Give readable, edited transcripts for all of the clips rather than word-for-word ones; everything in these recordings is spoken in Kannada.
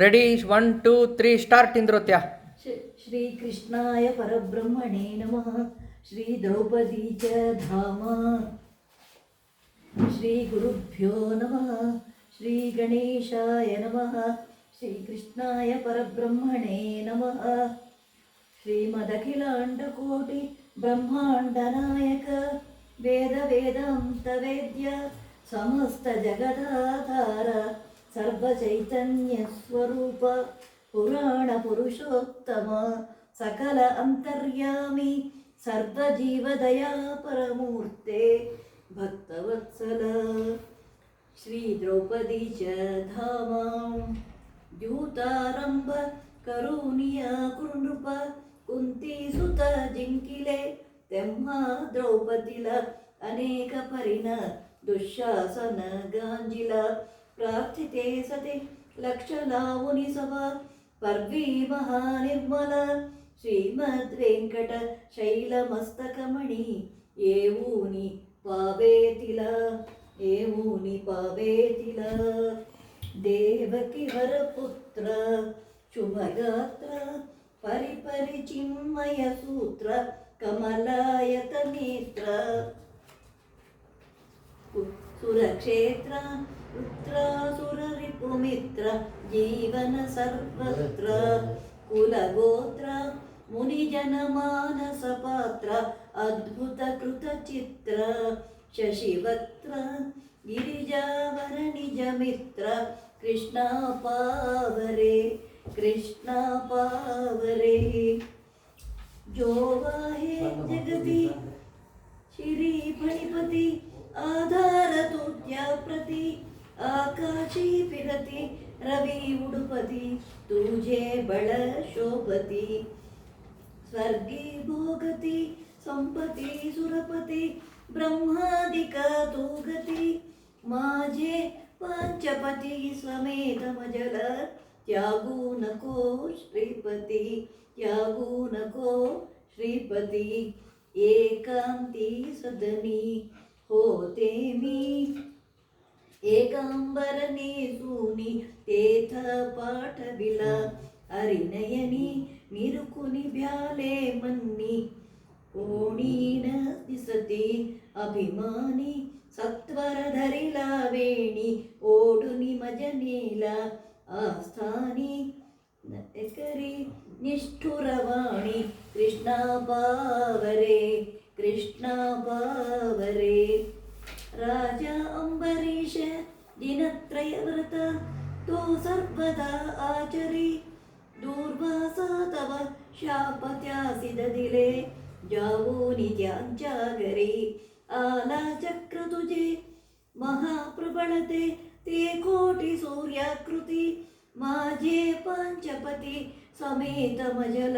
Ready 1 2 3 start ಇಂದ್ರೋತ್ಯ. ಶ್ರೀಕೃಷ್ಣಾಯ ಪರಬ್ರಹ್ಮಣೇ ನಮಃ. ಶ್ರೀ ದ್ರೌಪದಿ ಚ ಧಾಮ. ಶ್ರೀ ಗುರುಭ್ಯೋ ನಮಃ. ಶ್ರೀ ಗಣೇಶಾಯ ನಮಃ. ಶ್ರೀಕೃಷ್ಣಾಯ ಪರಬ್ರಹ್ಮಣೇ ನಮಃ. ಶ್ರೀಮದಖಿಲಾಂಡಕೋಟಿ ಬ್ರಹ್ಮಾಂಡ ನಾಯಕ ವೇದ ವೇದಾಂತ ವೇದ್ಯ ಸಮಸ್ತ ಜಗದಾಧಾರ ಸರ್ವಚೈತನ್ಯ ಸ್ವರೂಪ ಪುರಾಣ ಪುರುಷೋತ್ತಮ ಸಕಲ ಅಂತರ್ಯಾಮಿ ಸರ್ವಜೀವದಯಾ ಪರಮೂರ್ತೆ ಭಕ್ತವತ್ಸಲ. ಶ್ರೀ ದ್ರೌಪದಿ ಚ ಧಾಮ. ದ್ಯೂತಾರಂಭ ಕರುಣಿಯ ಕುರುನೃಪ ಕುಂತಿ ಸುತ ಜಿಂಕಿಲೆ ತೆಮ್ಮ ದ್ರೌಪದಿಲ ಅನೇಕ ಪರಿಣ ದುಶ್ಯಾಸನ ಗಾಂಜಿಲ ಪ್ರಾರ್ಥಿತೆ ಸತಿ ಲಕ್ಷಲಾವುನಿ ಸಭ ಪರ್ವಿ ಮಹಾನಿರ್ಮಲ ಶ್ರೀಮದ್ ವೆಂಕಟ ಶೈಲಮಸ್ತಕಮಣಿ ಏವೂನಿ ಪಾವೇತಿಲ ಏವೂನಿ ಪಾವೇತಿಲ. ದೇವಕಿ ವರಪುತ್ರ ಶುಭಗಾತ್ರ ಪರಿಪರಿ ಚಿನ್ಮಯ ಸೂತ್ರ ಕಮಲಾಯತ ನೇತ್ರ ಸುರಕ್ಷೇತ್ರ ರುದ್ರಾಸುರ ರಿಪುಮಿತ್ರ ಜೀವನ ಸರ್ವತ್ರ ಕುಲಗೋತ್ರ ಮುನಿಜನ ಮಾನಸ ಪಾತ್ರ ಅದ್ಭುತ ಕೃತ ಚಿತ್ರ ಶಶಿವಕ್ತ್ರ ಗಿರಿಜಾವರ ನಿಜ ಮಿತ್ರ ಕೃಷ್ಣ ಪಾವರೆ ಕೃಷ್ಣ ಪಾವರೆ. ಜೋವಾಹೆ ಜಗತಿ ಶಿರಿ ಫಣಿಪತಿ ಆಧಾರ ತುತ್ಯ ಪ್ರತಿ ಆಕಾಶಿ ಪಿರತಿ ರವಿ ಉಡುಪತಿ ತುಜೆ ಬಳ ಶೋಭತಿ ಸ್ವರ್ಗಿ ಭೋಗತಿ ಸಂಪತಿ ಸುರಪತಿ ಬ್ರಹ್ಮಾದಿಕ ತೂಗತಿ ಮಾಜೆ ಪಂಚಪತಿ ಸಮೇತ ಮಜಲ ತ್ಯಾಗು ನಕೋ ಶ್ರೀಪತಿ ತ್ಯಾಗು ನಕೋ ಶ್ರೀಪತಿ. ಏಕಾಂತಿ ಸದನಿ ಹೋತೆ ಮೀ ಏಕಾಂಬರನೇ ಸೂನಿ ತೇಥ ಪಾಠವಿಲ ಅರಿನಯನಿ ನಿರುಕುನಿ ಬ್ಯಾಲೆ ಮನ್ನಿ ಓಣೀನ ದಿಸತಿ ಅಭಿಮಾನಿ ಸತ್ವರ ಧರಿಲ ವೇಣಿ ಓಡುನಿ ಮಜನೀಲ ಆಸ್ಥಾನಿ ಕರಿ ನಿಷ್ಠುರವಾಣಿ ಕೃಷ್ಣ ಪಾವರೆ ಕೃಷ್ಣ ಪಾವರೆ. ರಾಜ ಅಂಬರೀಷ ದಿನತ್ರಯ ವ್ರತ ತೋ ಸರ್ವದಾ ಆಚರಿ ದೂರ್ವಾಸ ತವ ಶಾಪತ್ಯಾಸಿದ ದಿಲೆ ಜಾವೋ ನಿತ್ಯಾಂಚಾಗರಿ ಆಲಾ ಚಕ್ರ ತುಜೆ ಮಹಾಪ್ರಬಳತೆ ते कोटि सूर्याकृति माजे पंचपति समेत मजल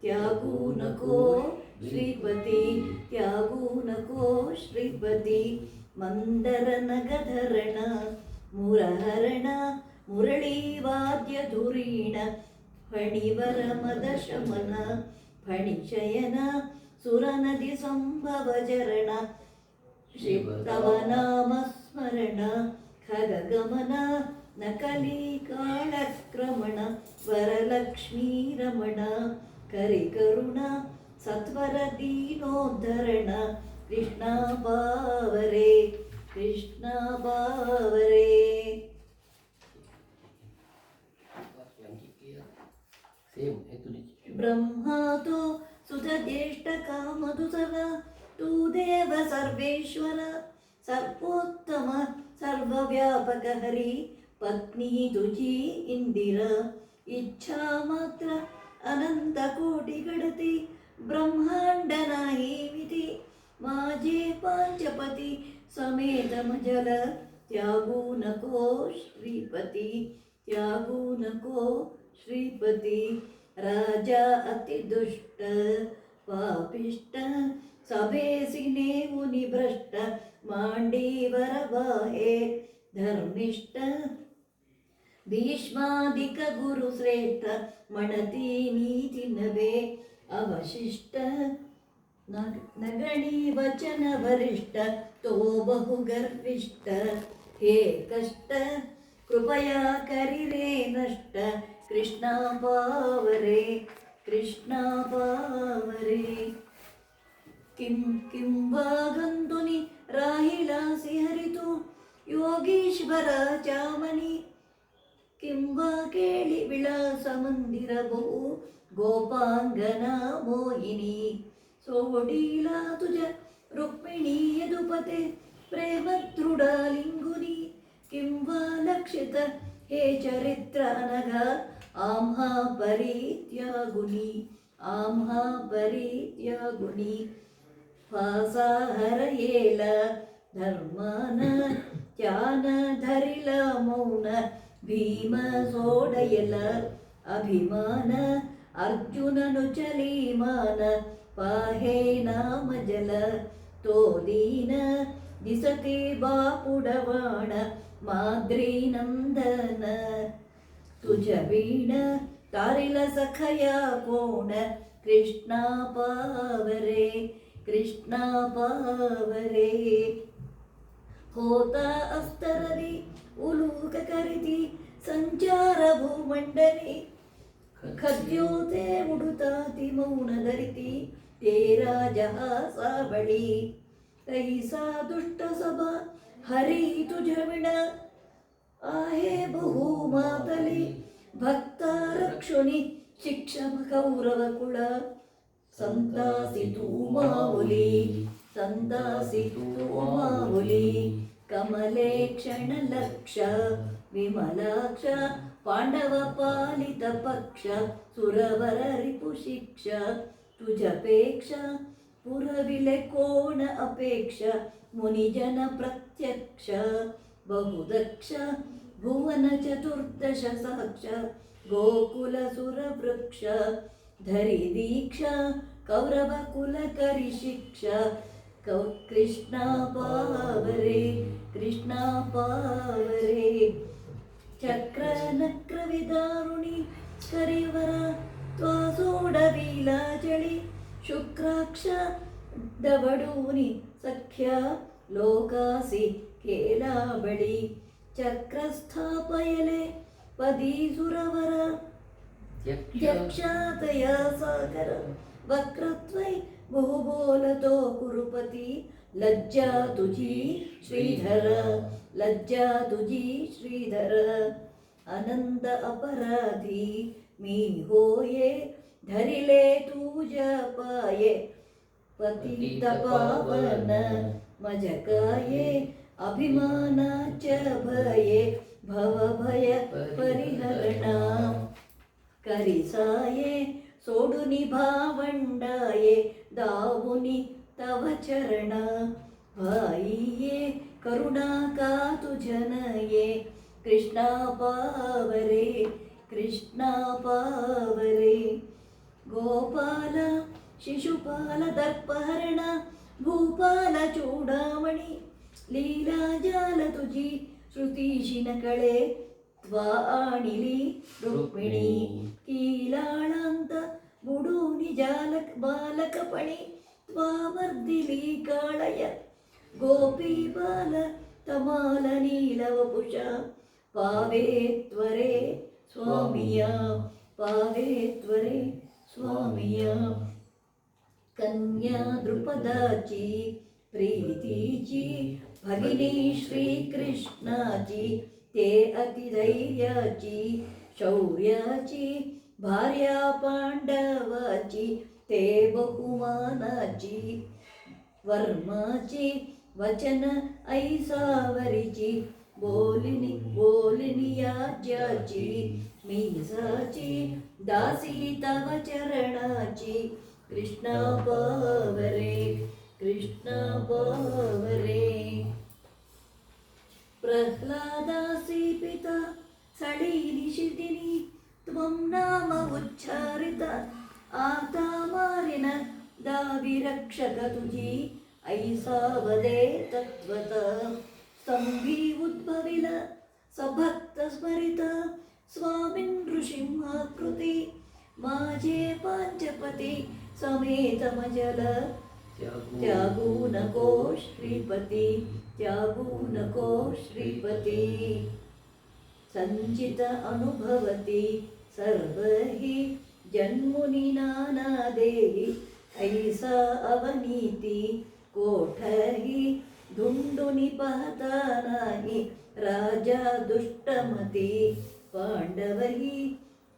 त्यागू नको श्रीपति त्यागू नको श्रीपति. मंदर नगधरण मुरहरण मुरली वाद्य धुरीण फणिवर मद शमन फणिशयन सुरनदि संभव चरण तव नाम स्मरण ಖಗಗಮನ ನಕಲಿ ಕಾಳಕ್ರಮಣ ವರಲಕ್ಷ್ಮೀ ರಮಣ ಕರಿಕರುಣ ಸತ್ವರ ದೀನೋದ್ಧರಣ ಕೃಷ್ಣ ಪಾವರೆ ಕೃಷ್ಣ ಪಾವರೆ. ಬ್ರಹ್ಮಾತೋ ಸುತ ಜ್ಯೇಷ್ಠ ಕಾಮಧುಸರ ತೂ ದೇವ ಸರ್ವೇಶ್ವರ ಸರ್ವೋತ್ತಮ ಸರ್ವವ್ಯಾಪಕ ಹರಿ ಪತ್ನಿ ತುಜಿ ಇಂದಿರ ಇಚ್ಛಾ ಮಾತ್ರ ಅನಂತ ಕೋಟಿ ಗಡತಿ ಬ್ರಹ್ಮಾಂಡ ನಾಹಿ ಮಿತಿ ಮಾಜೆ ಪಾಂಚಪತಿ ಸಮೇತ ಮಜಲ ತ್ಯಾಗು ನಕೋ ಶ್ರೀಪತಿ ತ್ಯಾಗು ನಕೋ ಶ್ರೀಪತಿ. ರಾಜ ಅತಿ ದುಷ್ಟ ಪಾಪಿಷ್ಟ ಸಭೆಸಿನೇ ಮುನಿಭ್ರಷ್ಟ ಮಾಂಡೀವರ ಬಾಹೆ ಧರ್ಮಿಷ್ಠ ಭೀಷ್ಮಾದಿಕ ಗುರು ಶ್ರೇಷ್ಠ ಮಣತಿ ನೀತಿ ನವೆ ಅವಶಿಷ್ಟ ನಗಣಿ ವಚನ ವರಿಷ್ಠ ತೋ ಬಹು ಗರ್ವಿಷ್ಠ ಹೇ ಕಷ್ಟ कृपया करिरे नष्ट कृष्णा पावरे कृष्णा पावरे किं किं वा गन्तुनि राहिलासि हरितु योगीश्वर चामनि किं वा केळि विलास मंदिरबो गोपांगना मोहिनी सोडीला तुझ रुक्मिणी यदुपते प्रेम दृढालिंगुनी किं वा लक्षित हे चरित्र अनघा आम्हा परित्यागुनी आम्हा परित्यागुनी फासाहरयेल धर्मान ತ್ಯಾನ ಧರಿಲ ಮೌನ ಭೀಮ ಸೋಡಯಲ ಅಭಿಮಾನ ಅರ್ಜುನನು ಚಲೀಮಾನ ಪಾಹೇ ನಾಮ ಜಲ ತೋದೀನ ದಿಸತಿ ಬಾಪುಡವಾಣ ಮಾದ್ರಿ ನಂದನ ತುಜ ವೀಣ ತಾರಿಲ ಸಖಯ ಕೋಣ ಕೃಷ್ಣ ಪಾವರೆ ಕೃಷ್ಣ ಪಾವರೆ ಹೋತ ಅಸ್ತರದಿ ಉಲೂಕ ಕರಿತಿ ಸಂಚಾರ ಭೂಮಂಡಲಿ ಖದ್ಯೋತೆ ಉಡುತಾತಿ ಮೌನ ಧರಿತಿ ತೇರಾ ಜಹಾಸ ಬಳಿ ತೈಸಾ ದುಷ್ಟ ಸಭಾ ಹರಿ ತುಜ ವಿಣ आहे बहु मातली भक्त रक्षुनि शिक्षम कौरव कुळ संतासी तू माऊली संतासी तू माऊली कमले क्षण लक्ष विमलाक्ष पांडव पालित पक्ष सुरवर रिपु शिक्ष तुझपेक्षा पुरविले कोण अपेक्ष मुनिजन प्रत्यक्ष बहुदक्ष भुवन चतुर्दश साक्ष गोकुल सुर वृक्ष धरि दीक्षा कौरव कुल करि शिक्षा कृष्णा पावरे कृष्णा पावरे चक्र नक्र विदारुणि करिवर त्वासोडवीला चಳಿ शुक्राक्ष दवडूनि सख्य लोकासि ಕೇಲ ಬಳಿ ಚಕ್ರ ಸ್ಥಾಪಯಲೆ ಪದಿ ಸುರವರ ಯಕ್ಷಾತಯ ಸಾಗರ ವಕ್ರತ್ವೈ ಬಹುಬೋಲತೋ ಕುರುಪತಿ ಲಜ್ಜಾ ತುಜಿ ಶ್ರೀಧರ ಲಜ್ಜಾ ತುಜಿ ಶ್ರೀಧರ ಅನಂತ ಅಪರಾಧಿ ಮೀ ಹೋಯೆ ಧರಿಲೆ ತೂಜ ಪಾಯೆ ಪತಿತ ಪಾವನ ಮಜಕಾಯೆ अभिमानाच भये भव भय परिहरण करिसाये सोडुनि भावंडाये दावुनि तव चरण भाईये करुणा कातु जनये कृष्णा पावरे कृष्णा पावरे गोपाल शिशुपाल दर्पहरण भूपाल चूडामणि ಲೀಲಾ ಜಾಲ ತುಜಿ ಶ್ರುತೀಶಿನ ಕಳೆ ತ್ವಾ ಆಣಿಲಿ ರುಕ್ಮಿಣಿ ಕೀಲಾಳಾಂತ ಬುಡೂನಿ ಜಾಲಕ ಬಾಲಕ ಪಣಿ ತ್ವಾ ಮರ್ದಿಲಿ ಕಾಳಯ ಗೋಪಿ ಬಾಲ ತಮಾಲ ನೀಲವ ಪುಷ ಪಾವೇ ತ್ವರೆ ಸ್ವಾಮಿಯ ಪಾವೇ ತ್ವರೆ ಸ್ವಾಮಿಯ ಕನ್ಯಾ ದೃಪದಾಚಿ प्रीतीची भगिनी श्रीकृष्णाची ते अतिधैर्याची शौर्याची भार्या पांडवाची ते बहुमानाची वर्माची वचन ऐसावरीची बोलिनी याज्याची मीसाची दासी तव चरणाची कृष्णा पावरे कृष्णा पावरे प्रह्लादासी पिता सळीनि शितिनि त्वं नाम उच्चारित आता मारिन दाविरक्षक तुझी ऐसावदे तत्वत स्तंभी उद्भविल सभक्त स्मरित स्वामिन् नृसिंहाकृती माझे पांचपती समेत मजल त्यागू नको श्रीपती त्यागू नको श्रीपती संचित अनुभवति सर्व हि जन्मुनि नाना देहि ऐसा अवनीति कोठहि धुंडु निपहता नाही राजा दुष्टमति पांडवहि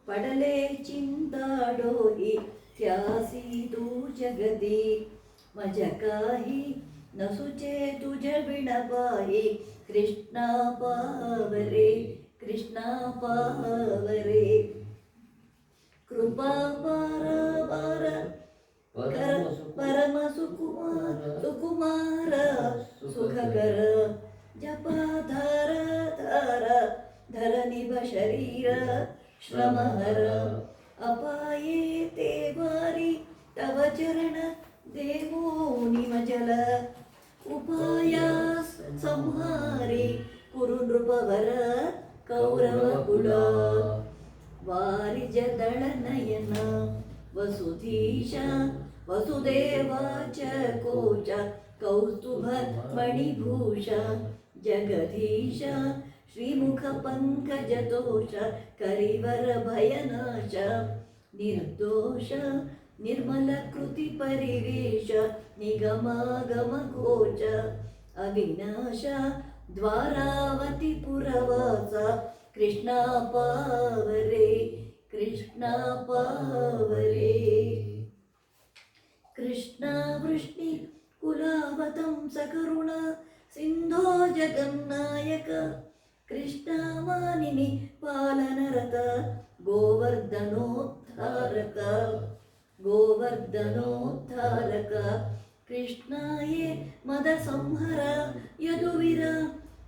पडले चिंताडोहि त्यासी तू जगती मज काही नसुचे तुझ विणपाही कृष्णा पावरे कृष्णा पावरे कृपा पार कर परम सुकुमार सुखकर जपाधार धर निभ शरीर श्रमहर अपाये ते वारी तव चरण देवो निमजल उपायास संहारी कुरु नृपवर कौरव कुल वारिज दळ नयन वसुधीश वसुदेवाच कोच कौस्तुभ मणिभूष जगदीश श्रीमुख पंकज तोष करिवर भयनाश निर्दोष निर्मल कृति परिवेश निगमागम घोष अविनाश द्वारावती पुरवास कृष्णा पावरे कृष्णा पावरे कृष्णा वृष्णि कुलावतं सकरुण सिंधो जगन्नायक कृष्णा मानिनि पालनरत गोवर्धनोद्धारक गोवर्धनोद्धारक कृष्णाये मद संहर यदुवीर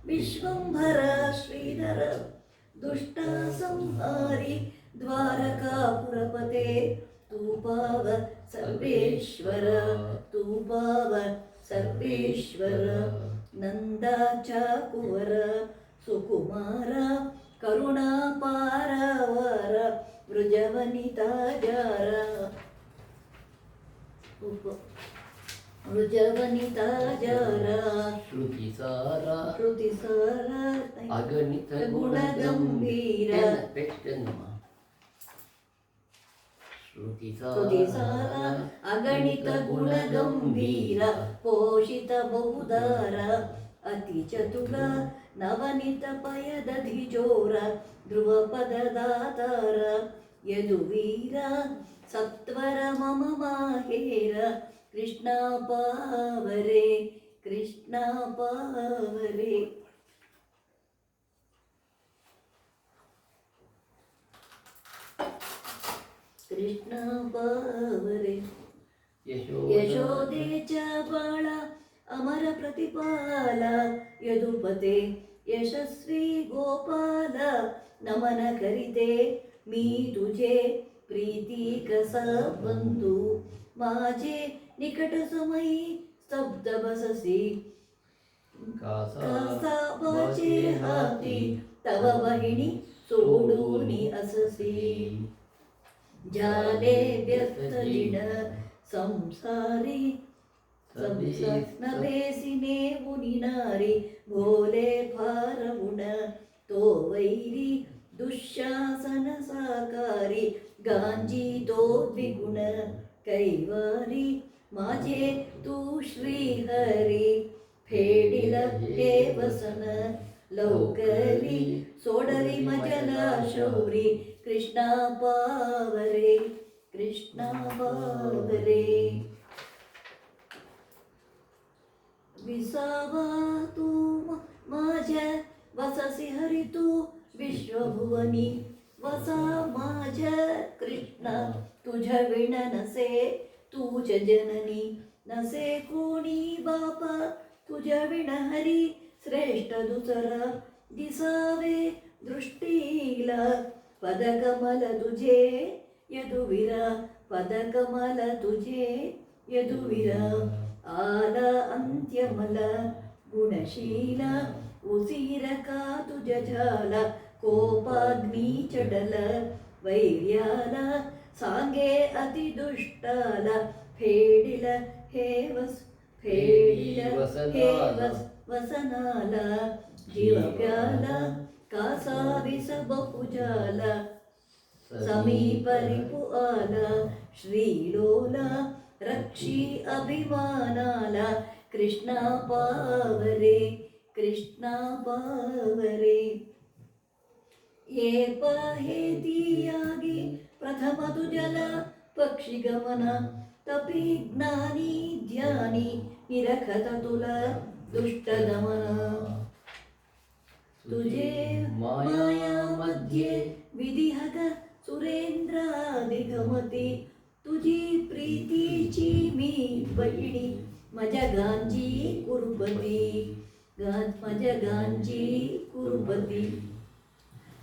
विश्वंभर श्रीधर दुष्ट संहारी द्वारकापुरपते तू पाव सर्वेश्वर तू पाव सर्वेश्वर नंदाचा कुवर सुकुमार करुणा पारावार वृजवनिता जार वृजवनिता जार श्रुतिसारा अगणित गुणगंभीर श्रुतिसारा अगणित गुणगंभीर पोषित बहुदार अति चतुर नवनीत पयदधि जोर ध्रुवपद दातार यदुवीर सत्वर मम माहेर कृष्णा पावरे कृष्णा पावरे कृष्णा पावरे यशोदेचा बाळा अमर प्रतिपाल यदुपते यशस्वी गोपाल नमन करिते मी तुझे प्रीती कसा बंधू माझे निकट समयी स्तब्ध बससी कासा वाचे हाती तव बहिणी सोडूनी अससी झाले व्यस्त जिण संसारी नभेसिने मुनिनारी भोले फार उण तो वैरी दुःशासन साकारी गांजी तो द्विगुण कैवारी माझे तू श्रीहरी फेडिल हे वसन लवकरी सोडवी मजला शौरी कृष्णा पावरे कृष्णा पावरे विसावा तू माझ्या वससी हरी तू विश्वभुवनी वसा माझ्या कृष्णा तुझ्या विण नसे तुझ जननी नसे कोणी बापा तुझ्या विण हरी श्रेष्ठ दुसरा दिसावे दृष्टीला पदकमल तुझे यदुवीरा पदकमल तुझे यदुवीरा आला अंत्यमल गुणशील उसीरका तुझ झाला कोपाग्नी चढल वैर्याला सांगे अति दुष्टाला फेडिल हे वसनाला जीव प्याला कासाविस बहुजाल समीपरिपु आल श्रीलोल रक्षी अभिमानाल कृष्ण पावरे कृष्ण पावरे ये पहेतियागी प्रथमतु जल पक्षिगमन तपि ज्ञानी ध्यानी निरखत तुल दुष्टदमन तुझे माया मध्ये विधिहत सुरेंद्रादिगमती तुझी प्रीतीची मी बहिणी माझ्या गांजी कुरुपती माझ्या गांजी कुरुपती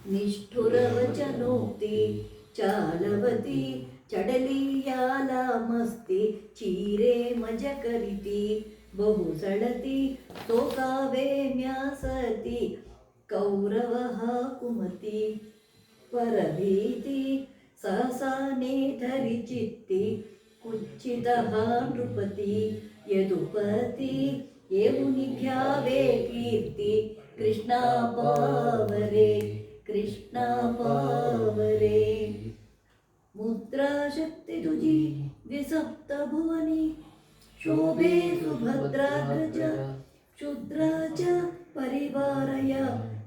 निष्ठुर वचनोक्ती चालवती चडलियाला मस्ती चीरे मज करीती बहुसळती तोकावे म्यासती कौरव हा कुमती परभीती सहसाने धरि चित्ती कुच्चित हा नृपती यदुपती येऊनि घ्यावे कीर्ती कृष्णा पावरे कृष्णा पावरे मुद्रा शक्ती तुझी द्विसप्त भुवनी शोभे सुभद्राग्रज शूद्राच परिवारय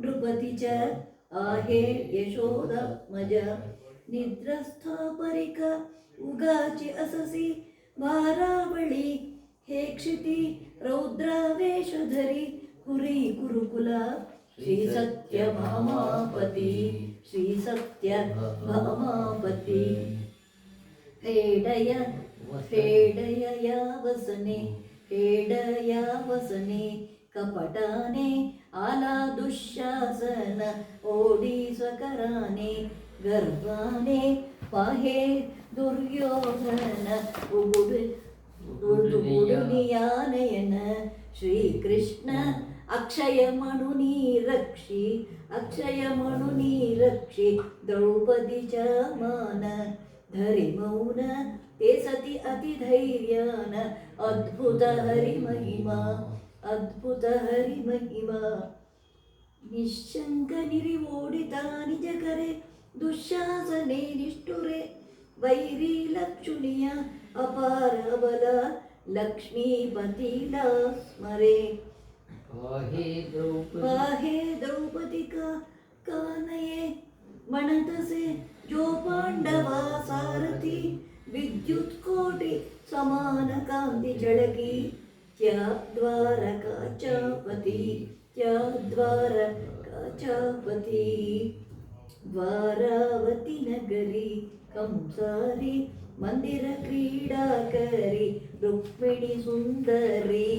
नृपतीच आहे यशोदा मजा निद्रस्थ परिक उगाची अससी भारावळी हे क्षिती रौद्रावेशधरी कुरी कुरुकुला श्री सत्य भामापती श्री सत्य भामापती फेडय फेडय या वसने फेडया वसने कपटाने आला दुःशासन ओढी स्वकराने गर्वाने पाहे दुर्योधन उडुनियानयन श्रीकृष्ण अक्षय म्हणूनी रक्षी द्रौपदीच्या मान धरी मौन ते सती अतिधैर्यान अद्भुत हरिमहिमा निशंक निरिवोडिता निज करे दुःशासने निष्ठुरे वैरी लक्षुनिया अपार बला लक्ष्मीपतीला स्मरे पाहे द्रौपदी कानये म्हणतसे जो पांडवा सारथी विद्युत कोटी समान कांती झळकी त्या द्वारकाच्या पती द्वारावती नगरी कंसारी मंदिर क्रीडा करी रुक्मिणी सुंदरी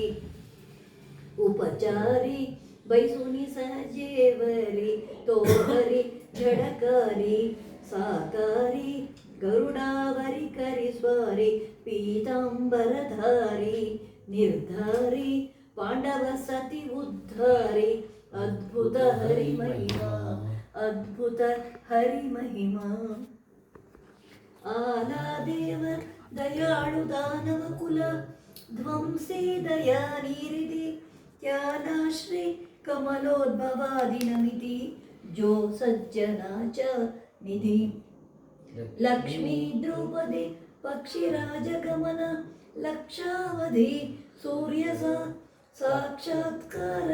उपचारी बैसुनी सजेवरी तोहरी झडकारी साकारी गरुडावरी करी स्वारी पीतांबरधारी निर्धारी पांडव सती उद्धारी अद्भुत हरिमहिमा आला देव दयाळु दानव कुल ध्वंसी दया निरिदी त्याला श्री कमलोद्भवादिनमिती जो सज्जनाच्या निधी लक्ष्मी द्रौपदी पक्षीराजगमन लक्षावधी सूर्य साक्षात्कार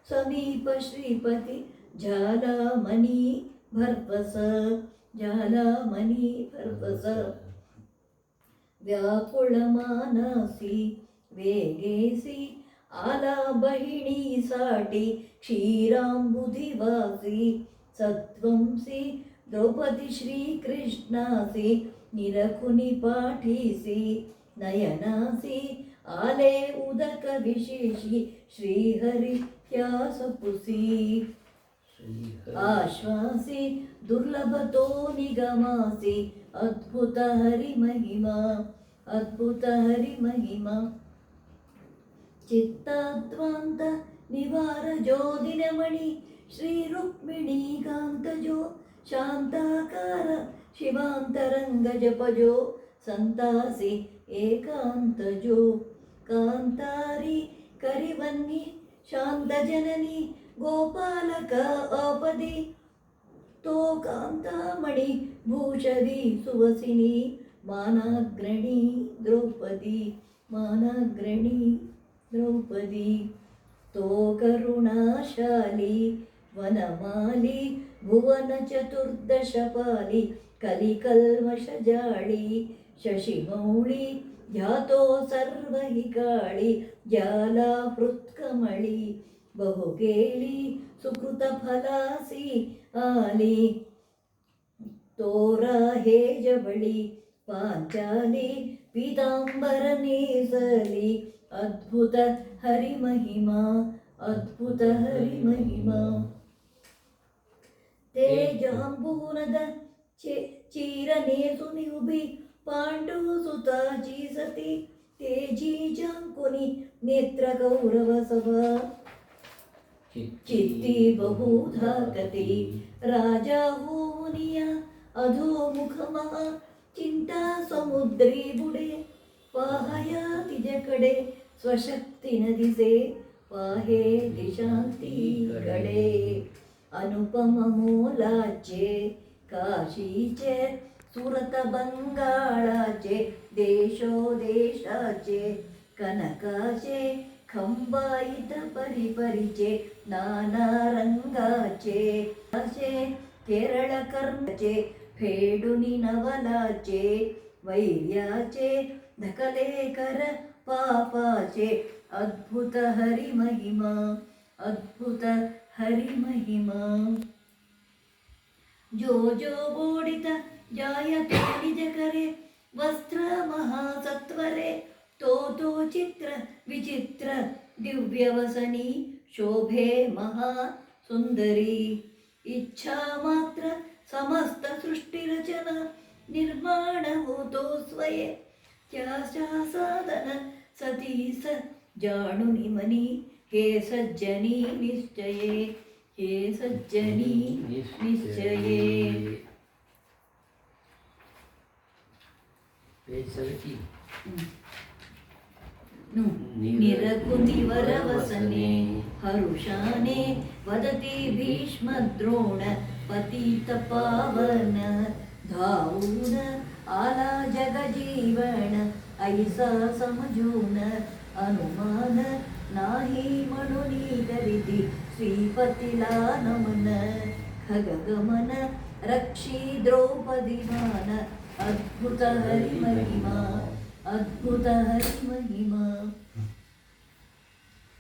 समीप श्रीपती झाला मनी भरपस व्याकुळ मानसी वेगेसी आला बहिणीसाठी क्षीरांबुधिवासी सत्वंसी द्रौपदी श्रीकृष्णासी निरखुनी पाठीसी नयनासी आले उदक विशेषी श्रीहरी ह्यासपुसी आश्वासी दुर्लभतो निगमासी अद्भुत हरिमहिमा चित्ताद्वांत निवार जो दिनमणि श्री रुक्मिणी कांतजो शांताकार शिवांतरंग जपजो संतासी एकांतजो कांतारी करिवन्नी शांत जननी ಗೋಪಾಲಕ ಆಪದಿ ತೋ ಕಾಂತಾಮಣಿ ಭೂಷದಿ ಸುವಸಿನಿ ಮಾನಾಗ್ರಣಿ ದ್ರೌಪದಿ ಮಾನಾಗ್ರಣಿ ದ್ರೌಪದಿ ತೋ ಕರುಣಾಶಾಲಿ ವನಮಾಲಿ ಭುವನ ಚತುರ್ದಶಪಾಲಿ ಕಲಿಕಲ್ಮಷಜಾಳಿ ಶಶಿಮೌಳಿ ಧ್ಯಾತೋ ಸರ್ವಹಿಕಾಳಿ ಜಾಲಾ ಹೃತ್ಕಮಳಿ ಬಹುಕೇಳಿ ಸುಕೃತ ಫಲಾಸಿ ಆಲಿ ತೋರ ಹೇಜಬಳಿ ಪಾಂಚಾಲಿ ಪೀತಾಂಬರ ನೇಸಲಿ ಅದ್ಭುತ ಹರಿಮಹಿಮಾ ಅದ್ಭುತ ಹರಿಮಹಿಮಾ ತೇಜಾಂಬೂನದ ಚೀರನೇಸು ನಿಹುಬಿ ಪಾಂಡು ಸುತಾಜಿ ಸತಿ ತೇಜಿ ಜಾಂಕುನಿ ನೇತ್ರ ಗೌರವ ಸಭಾ ಚಿತ್ತಿ ಬಹುಧಾ ಕತಿ ರಾಜ ಹೂನಿಯ ಅಧೋಮುಖಮ ಚಿಂತಾ ಸಮುದ್ರಿ ಬುಡೆ ಪಾಹಯಾತಿ ಜಕಡೆ ಸ್ವಶಕ್ತಿ ನದಿಸೆ ಪಾಹೇ ದಿಶಾಂತಿ ಕಡೆ ಅನುಪಮ ಮೂಲಾಚೆ ಕಾಶೀಚೆ ಸುರತ ಬಂಗಾಳಾಚೆ ದೇಶೋ ದೇಶಾಚೆ ಕನಕಾಚೆ ಖಂಬಾಯಿತ ಪರಿಪರಿಚೆ ನಾನಾ ರಂಗಾಚೆ ಆಚೆ ಕೇರಳ ಕರ್ಮಚೆ ಫೇಡುನಿ ನವಲಾಚೆ ವೈರ್ಯಾಚೆ ನಕಲೇಕರ ಪಾಪಾಚೆ ಅದ್ಭುತ ಹರಿಮಹಿಮಾ ಅದ್ಭುತ ಹರಿಮಹಿಮಾ ಜೋ ಜೋ ಬೋಡಿತ ಜಾಯತೆ ನಿಜ ಕರೆ ವಸ್ತ್ರ ಮಹಾಸತ್ವರೆ ತೋ ತೋ ಚಿತ್ರ ವಿಚಿತ್ರ ದಿವ್ಯವಸನಿ ಶೋಭೆ ಮಹಾ ಸುಂದರಿ ಇಚ್ಛಾ ಮಾತ್ರ ಸಮಸ್ತ ಸೃಷ್ಟಿ ರಚನ ನಿರ್ಮಾಣ ಹೋತೋ ಸ್ವಯೇ ತ್ಯಾಶಾ ಸಾಧನ ಸತಿ ಸ ಜಾಣುನಿ ಮನಿ ಹೇ ಸಜ್ಜನಿ ನಿಶ್ಚಯೇ ಹೇ ಸಜ್ಜನಿ ನಿಶ್ಚಯೇ. Page 17. ನಿರಕುತಿವರವಸನೆ ಹರುಷಾನೆ ವದತಿ ಭೀಷ್ಮ ದ್ರೋಣ ಪತಿತ ಪಾವನ ಧಾವೂನ ಆಲಾ ಜಗಜೀವನ ಐಸಾ ಸಮಜೂನ ಅನುಮಾನ ನಾಹಿ ಮಣುನಿ ಕರಿತಿ ಶ್ರೀಪತಿಲಾ ನಮನ ಖಗಗಮನ ರಕ್ಷಿ ದ್ರೌಪದಿ ಮಾನ ಅದ್ಭುತ ಹರಿಮಹಿಮಾ ಅದ್ಭುತ ಹರಿಮಹಿಮಾ.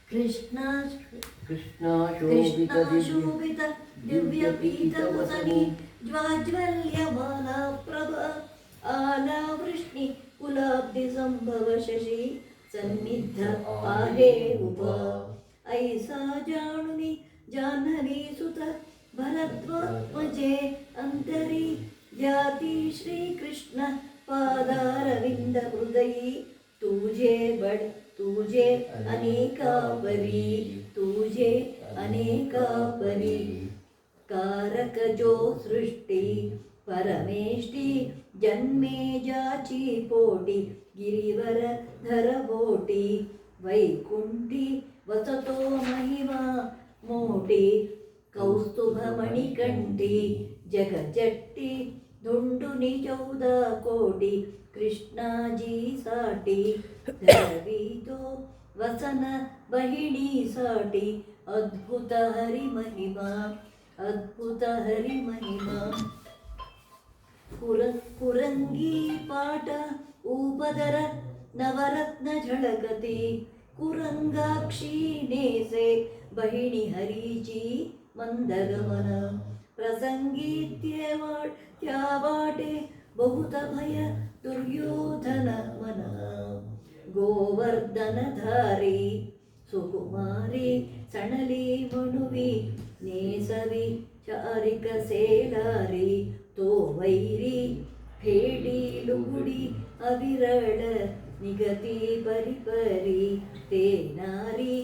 ಕೃಷ್ಣ ಶೋಭಿತ ದಿವ್ಯ ಪೀತ ವಸನಿ ಜ್ವಾಜ್ವಲ್ಯಮಾನ ಪ್ರಭ ಆಲಾ ವೃಷ್ಣಿ ಕುಲಾಬ್ಧಿ ಸಂಭವ ಶಶಿ ಸನ್ನಿಧ ಪಾಹೇ ಉಪ ಐಸಾ ಜಾಣುನಿ ಜಾಹ್ನವಿ ಸುತ ಭರದ್ವಾತ್ಮಜೆ ಅಂತರಿ ಜಾತಿ ಶ್ರೀ ಕೃಷ್ಣ ಪಾದಾರವಿಂದ ಹೃದಯಿ ತೂಜೆ ಬಡ್ ತೂಜೆ ಅನೇಕಾಪರಿ ತೂಜೆ ಅನೇಕಾಪರಿ कारक जो सृष्टि परमेष्टि जन्मे जाची पोटी गिरिवर धर बोटी वैकुंठी वसतो महिमा मोटी कौस्तुभ मणिकंठी जगजट्टी धुंडुनि 14 कोटी कृष्णाजी साटी धरवीतो वसन बहिणी साटी अद्भुत हरि महिमा अद्भुत हरि महिमा. कुरंगी पाट उपदर नवरत्न झळकती कुरंगाक्षी नेसे बहिणी हरीची मंदगमन प्रसंगी त्या वाटे बहुत भय दुर्योधन मन गोवर्धन धारी सुकुमारी सणली मणुवी नेसवी चारिक सेलारी तो वैरी फेडी लुगुडी अविरळ निगती परिपरी ते नारी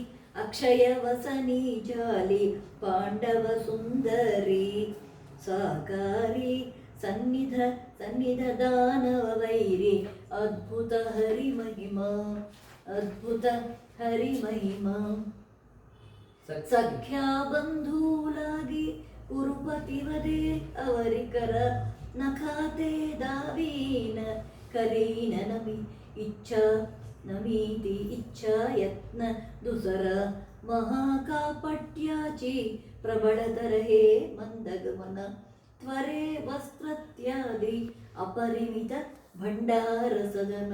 अक्षय वसनी जाली पांडव सुंदरी साकारी सन्निध दानव वैरी अद्भुत हरि महिमा अद्भुत हरि महिमा. ಸಖ್ಯಾ ಬಂಧೂಲಾಗಿ ಕುರುಪತಿವದೆ ಅವರಿಕರ ನಖಾತೆ ದಾವೀನ ಕಲೀನ ನಮಿ ಇಚ್ಛಾ ನಮೀತಿ ಇಚ್ಛಾ ಯತ್ನ ದುಸರ ಮಹಾಕಾಪಟ್ಯಾಚಿ ಪ್ರಬಳತರಹೇ ಮಂದಗಮನ ತ್ವರೆ ವಸ್ತ್ರತ್ಯಾದಿ ಅಪರಿಮಿತ ಭಂಡಾರ ಸದನ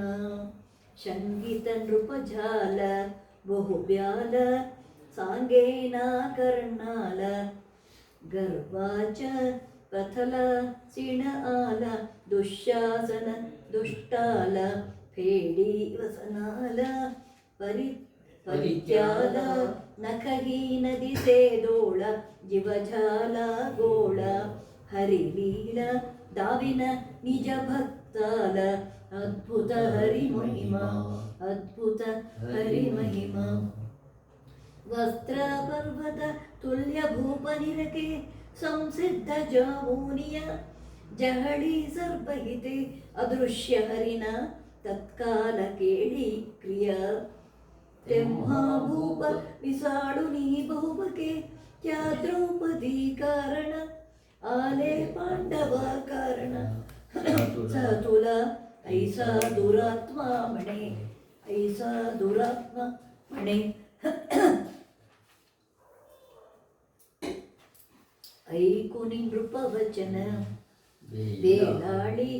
ಶಂಗಿತ ನೃಪಜಾಲ ಬಹುಬ್ಯಾಲ ಸಾಂಗೇನ ಕರ್ಣಾಲ ಗರ್ವಾಚ ಪ್ರಥಲ ಸಿಣ ಆಲ ದುಶ್ಯಾಸನ ದುಷ್ಟಾಲ ಫೇಡಿ ವಸನಾಲ ಪರಿತ್ಯಾಲ ನಖಹೀನದಿ ಸೇದೋಳ ಜಿವಜಾಲ ಗೋಳ ಹರಿಲೀಲ ದಾವಿನ ನಿಜ ಭಕ್ತಾಲ ಅದ್ಭುತ ಹರಿಮಹಿಮಾ ಅದ್ಭುತ ಹರಿಮಹಿಮಾ ವಸ್ತ್ರ ಪರ್ವತ ತುಲ್ಯ ಭೂಪನಿರಕೆ ಸಂಸಿದ್ಧ ಜಾಮೂನಿಯ ಜಹಳಿ ಸರ್ಪಹಿತೆ ಅದೃಶ್ಯ ಹರಿನ ತತ್ಕಾಲ ಕೇಳಿ ಕ್ರಿಯ ತೆಂಹಾಭೂಪ ವಿಸಾಡು ನೀ ಬಹುಬಕೆ ಕ್ಯಾ ದ್ರೌಪದಿ ಕಾರಣ ಆಲೆ ಪಾಂಡವ ಕಾರಣ ಸತುಲ ಐಸಾ ದುರಾತ್ಮ ಮಣೆ ಐಸಾ ದುರಾತ್ಮ ಮಣೆ ಐಕುನಿ ನೃಪವಚನ ಬೇಲಾಳಿ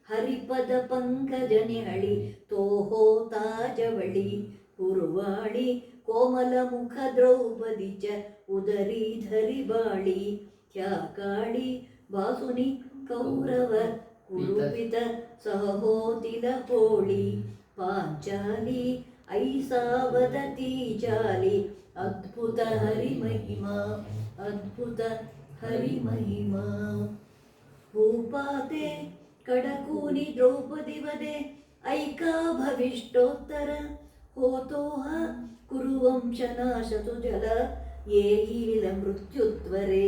ಹರಿಪದ ಪಂಕಜನಿಹಳಿ ತೋಹೋ ತಾಜವಳಿ ಕುರುವಾಳಿ ಕೋಮಲ ಮುಖ ದ್ರೌಪದಿ ಚ ಉದರೀಧರಿ ಬಾಳಿ ಖ್ಯಾಕಾಳಿ ಬಾಸುನಿ ಕೌರವ ಕುರುಪಿತ ಸಹೋತಿಲ ಹೋಳಿ ಪಾಂಚಾಲಿ ಐಸಾವದತಿ ಜಾಲಿ ಅದ್ಭುತ ಹರಿಮಹಿಮಾ ಅದ್ಭುತ ಹರಿಮಹಿಮಾ ಭೂಪಾತೆ ಕಡಕೂನಿ ದ್ರೌಪದಿ ವದೆ ಐಕಾ ಭವಿಷ್ಟೋತ್ತರ ಹೋತೋಹ ಕುರುವಂಶನಾಶತು ಜಲ ಏಹೀಲ ಮೃತ್ಯುತ್ವರೆ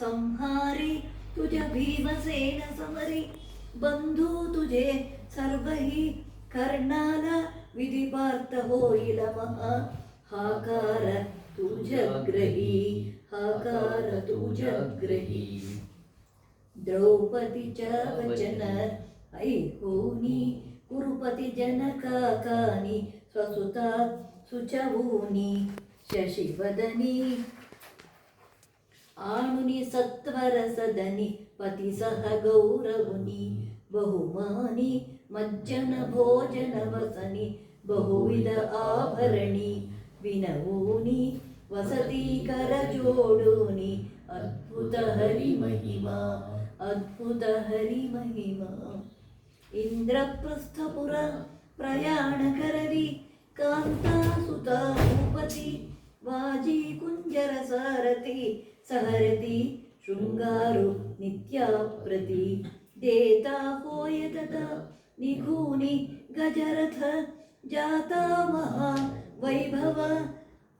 ಸಂಹಾರಿ ತುಜ ಭೀಮಸೇನ ಸಮರಿ ಬಂಧು ತುಜೆ ಸರ್ವಹಿ ಕರ್ಣಾಲ ವಿಧಿಪಾರ್ಥ ಹೋಯಿಲ ಮಹಾ ಹಾಕಾರ ತುಜಗ್ರಹಿ ಹಾಕಾರ ತುಜಗ್ರಹಿ ದ್ರೌಪದಿ ಚ ವಚನ ಐಹೋನಿ ಕುರುಪತಿ ಜನಕಾಕಾನಿ ಸ್ವಸುತ ಸುಚವೂನಿ ಶಶಿವದನಿ ಆಣುನಿ ಸತ್ವರ ಸದನಿ ಪತಿ ಸಹ ಗೌರವುನಿ ಬಹುಮಾನಿ ಮಜ್ಜನ ಭೋಜನ ವಸನಿ ಬಹುವಿಧ ಆಭರಣಿ ವಿನವೂನಿ ವಸತಿ ಕರ ಜೋಡೂನಿ ಅದ್ಭುತ ಹರಿಮಹಿಮಾ ಅದ್ಭುತ ಹರಿಮಹಿಮಾ ಇಂದ್ರಪ್ರಸ್ಥಪುರ ಪ್ರಯಾಣ ಕರವಿ ಕಾಂತಾಸುತ ಭೂಪತಿ ವಾಜಿ ಕುಂಜರ ಸಾರಥಿ ಸಹರತಿ ಶೃಂಗಾರು ನಿತ್ಯಾಪ್ರತಿ ದೇತಾ ಹೋಯದತ ನಿಘೂನಿ ಗಜರಥ ಜಾತಾ ಮಹಾ ವೈಭವ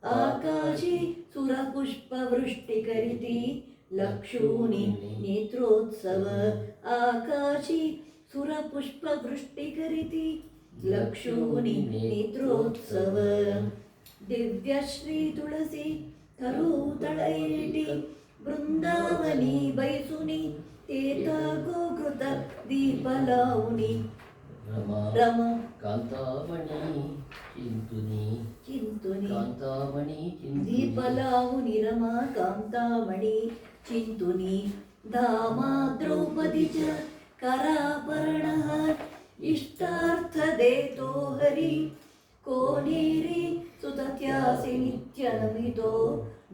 ಆಕಾಶಿ ಸುರಪುಷ್ಪವೃಷ್ಟಿಕರಿತಿ ಲಕ್ಷೂನಿ ನೇತ್ರೋತ್ಸವ ಆಕಾಶಿ ಸುರಪುಷ್ಪವೃಷ್ಟಿಕರಿತಿ ಲಕ್ಷೂನಿ ನೇತ್ರೋತ್ಸವ ದಿವ್ಯಶ್ರೀ ತುಳಸಿ ತರೂತಳೇಟಿ ಬೃಂದಾವನಿ ಬೈಸುನಿ ತೇತ ಗೋಕೃತ ದೀಪಲಾವುನಿ ರಮ ಕಾಂತಾಮಣಿ ಚಿಂತುನಿ ಚಿಂತುನಿ ಕಾಂತಾಮಣಿ ದೀಪಲಾವುನಿ ರಮ ಕಾಂತಾಮಣಿ ಚಿಂತುನಿ ಧಾಮಾ ದ್ರೌಪದಿ ಚ ಕರಾಪರ್ಣ ಇಷ್ಟಾರ್ಥ ದೇತೋ ಹರಿ ಕೋನೇರಿ ಸುತತ್ಯಾಸಿ ನಿತ್ಯ ನಮಿತೋ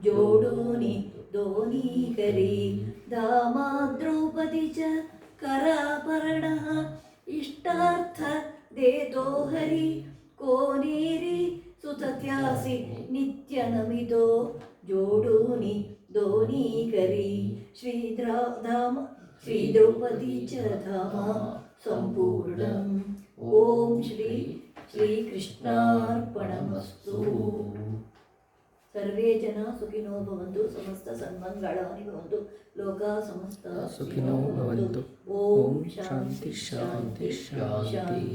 ಜೋಡೂನಿ ದೋನಿ ಕರಿ ಧಾಮಾ ದ್ರೌಪದಿ ಚ ಕರಾಪರ್ಣ ಇಷ್ಟಾರ್ಥ ದೇತೋ ಹರಿ ಕೋನೇರಿ ಸುತತ್ಯಾಸಿ ನಿತ್ಯ ನಮಿತೋ ಜೋಡೂನಿ ದೋನಿ ಕರಿ ಧಾಮ ಶ್ರೀ ದ್ರೌಪದಿ ಚ ಧಾಮ ಸಂಪೂರ್ಣಂ ಓಂ ಶ್ರೀ ಶ್ರೀಕೃಷ್ಣಾರ್ಪಣಮಸ್ತು ಸರ್ವೇ ಜನ ಸುಖಿನೋ ಭವಂತು ಸಮಸ್ತ ಸನ್ಮಂಗಳಾನಿ ಭವಂತು ಲೋಕಾ ಸಮಸ್ತ ಸುಖಿನೋ ಭವಂತು. ಓಂ ಶಾಂತಿ ಶಾಂತಿ ಶಾಂತಿ.